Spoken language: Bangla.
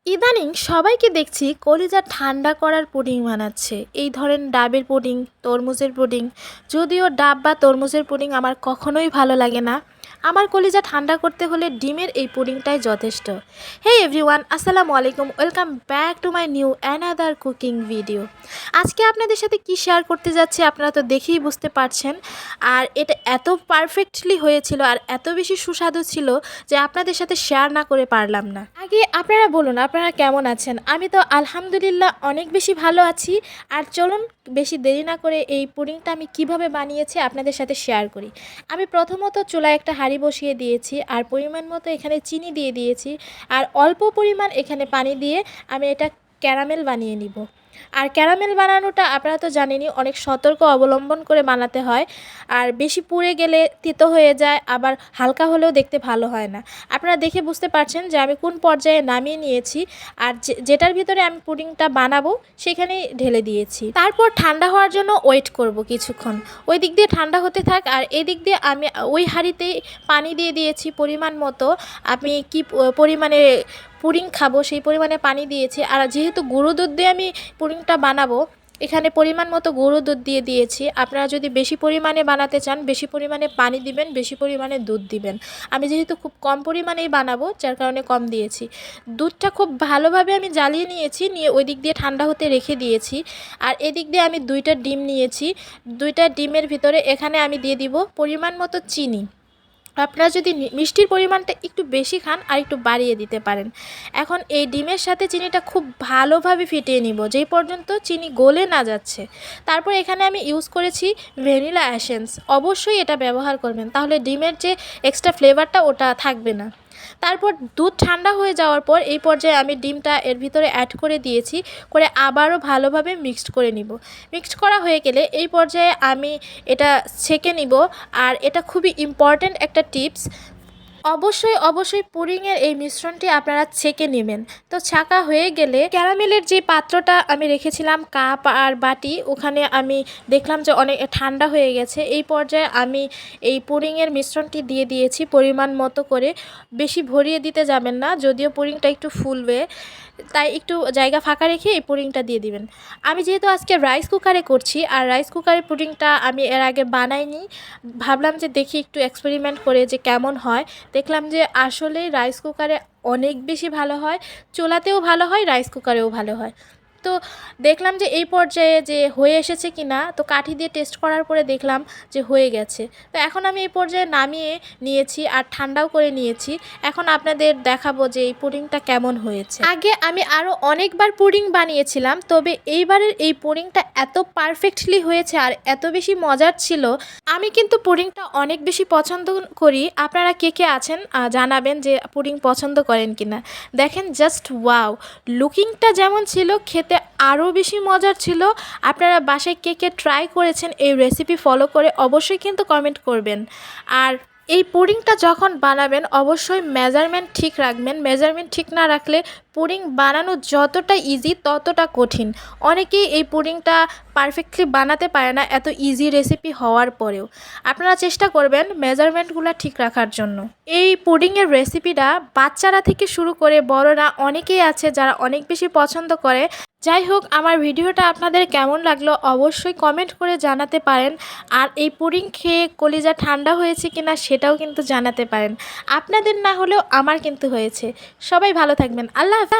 ইদানিং সবাইকে দেখছি কলিজা ঠান্ডা করার পুডিং বানাচ্ছে। এই ধরেন ডাবের পুডিং, তরমুজের পুডিং। যদিও ডাব বা তরমুজের পুডিং আমার কখনোই ভালো লাগে না। আমার কলিজা ঠান্ডা করতে হলে ডিমের এই পুডিংটাই যথেষ্ট। হে এভরিওয়ান, আসসালামু আলাইকুম, welcome back to my new another cooking video. আজকে আপনাদের সাথে কি শেয়ার করতে যাচ্ছি আপনারা তো দেখেই বুঝতে পারছেন। আর এটা এত পারফেক্টলি হয়েছিল আর এত বেশি সুস্বাদু ছিল যে আপনাদের সাথে শেয়ার না করে পারলাম না। আগে আপনারা বলুন আপনারা কেমন আছেন? আমি তো আলহামদুলিল্লাহ অনেক বেশি ভালো আছি। আর চলুন বেশি দেরি না করে এই পুডিংটা আমি কিভাবে বানিয়েছি আপনাদের সাথে শেয়ার করি। আমি প্রথমত চুলায় একটা হাঁড়ি বসিয়ে দিয়েছি আর পরিমাণ মতো এখানে চিনি দিয়ে দিয়েছি আর অল্প পরিমাণ এখানে পানি দিয়ে আমি এটা ক্যারামেল বানিয়ে নিব। আর ক্যারামেল বানানোটা আপনারা তো জানেনই, অনেক সতর্ক অবলম্বন করে বানাতে হয়। আর বেশি পুড়ে গেলে তিতো হয়ে যায়, আবার হালকা হলেও দেখতে ভালো হয় না। আপনারা দেখে বুঝতে পারছেন যে আমি কোন পর্যায়ে নামিয়ে নিয়েছি। আর যেটার ভিতরে আমি পুডিংটা বানাবো সেখানেই ঢেলে দিয়েছি। তারপর ঠান্ডা হওয়ার জন্য ওয়েট করব কিছুক্ষণ। ওই দিক দিয়ে ঠান্ডা হতে থাক আর এই দিক দিয়ে আমি ওই হাঁড়িতেই পানি দিয়ে দিয়েছি পরিমাণ মতো। আমি কি পরিমাণে পুডিং খাবো সেই পরিমাণে পানি দিয়েছি। আর যেহেতু গুঁড়ো দুধ দিয়ে আমি পুডিংটা বানাবো, এখানে পরিমাণ মতো গুঁড়ো দুধ দিয়ে দিয়েছি। আপনারা যদি বেশি পরিমাণে বানাতে চান বেশি পরিমাণে পানি দিবেন, বেশি পরিমাণে দুধ দিবেন। আমি যেহেতু খুব কম পরিমাণেই বানাবো যার কারণে কম দিয়েছি। দুধটা খুব ভালোভাবে আমি জ্বালিয়ে নিয়েছি, নিয়ে ওই দিক দিয়ে ঠান্ডা হতে রেখে দিয়েছি। আর এদিক দিয়ে আমি 2টা ডিম নিয়েছি। 2টা ডিমের ভিতরে এখানে আমি দিয়ে দিব পরিমাণ মতো চিনি। আপনারা যদি মিষ্টির পরিমাণটা একটু বেশি খান আর একটু বাড়িয়ে দিতে পারেন। এখন এই ডিমের সাথে চিনিটা খুব ভালোভাবে ফিটিয়ে নিব যেই পর্যন্ত চিনি গলে না যাচ্ছে। তারপর এখানে আমি ইউজ করেছি ভ্যানিলা এসেন্স। অবশ্যই এটা ব্যবহার করবেন, তাহলে ডিমের যে এক্সট্রা ফ্লেভারটা ওটা থাকবে না। তারপর দুধ ঠান্ডা হয়ে যাওয়ার পর এই পর্যায়ে আমি ডিমটা এর ভিতরে অ্যাড করে দিয়েছি, করে আবারও ভালোভাবে মিক্সড করে নিব। মিক্সড করা হয়ে গেলে এই পর্যায়ে আমি এটা ছেঁকে নিব। আর এটা খুবই ইম্পর্ট্যান্ট একটা টিপস, অবশ্যই পুডিংয়ের এই মিশ্রণটি আপনারা ছেঁকে নেবেন। তো ছাঁকা হয়ে গেলে ক্যারামেলের যে পাত্রটা আমি রেখেছিলাম, কাপ আর বাটি, ওখানে আমি দেখলাম যে অনেক ঠান্ডা হয়ে গেছে। এই পর্যায়ে আমি এই পুডিংয়ের মিশ্রণটি দিয়ে দিয়েছি পরিমাণ মতো করে। বেশি ভরিয়ে দিতে যাবেন না, যদিও পুডিংটা একটু ফুলবে, তাই একটু জায়গা ফাঁকা রেখে এই পুডিংটা দিয়ে দিবেন। আমি যেহেতু আজকে রাইস কুকারে করছি আর রাইস কুকারের পুডিংটা আমি এর আগে বানাইনি, ভাবলাম যে দেখি একটু এক্সপেরিমেন্ট করে যে কেমন হয়। দেখলাম যে আসলেই রাইস কুকারে অনেক বেশি ভালো হয়, চুলাতেও ভালো হয়, রাইস কুকারেও ভালো হয়। তো দেখলাম যে এই পর্যায়ে যে হয়ে এসেছে কি না, তো কাঠি দিয়ে টেস্ট করার পরে দেখলাম যে হয়ে গেছে। তো এখন আমি এই পর্যায়ে নামিয়ে নিয়েছি আর ঠান্ডাও করে নিয়েছি। এখন আপনাদের দেখাবো যে এই পুডিংটা কেমন হয়েছে। আগে আমি আরও অনেকবার পুডিং বানিয়েছিলাম, তবে এইবারের এই পুডিংটা এত পারফেক্টলি হয়েছে আর এত বেশি মজার ছিল। আমি কিন্তু পুডিংটা অনেক বেশি পছন্দ করি। আপনারা কে কে আছেন জানাবেন যে পুডিং পছন্দ করেন কিনা। দেখেন জাস্ট ওয়াও, লুকিংটা যেমন ছিল খেতে আরও বেশি মজার ছিল। আপনারা বাসায় কে কে ট্রাই করেছেন এই রেসিপি ফলো করে অবশ্যই কিন্তু কমেন্ট করবেন। আর এই পুডিংটা যখন বানাবেন অবশ্যই মেজারমেন্ট ঠিক রাখবেন। মেজারমেন্ট ঠিক না রাখলে পুডিং বানানো যতটা ইজি ততটা কঠিন। অনেকেই এই পুডিংটা পারফেক্টলি বানাতে পারে না এত ইজি রেসিপি হওয়ার পরেও। আপনারা চেষ্টা করবেন মেজারমেন্টগুলো ঠিক রাখার জন্য। এই পুডিংয়ের রেসিপিটা বাচ্চারা থেকে শুরু করে বড়রা অনেকেই আছে যারা অনেক বেশি পছন্দ করে। যাই হোক, আমার ভিডিওটা আপনাদের কেমন লাগলো অবশ্যই কমেন্ট করে জানাতে পারেন। আর এই পুডিং খেয়ে কলিজা ঠান্ডা হয়েছে কিনা সেটাও কিন্তু জানাতে পারেন। আপনাদের না হলেও আমার কিন্তু হয়েছে। সবাই ভালো থাকবেন। আল্লাহ হাফেজ।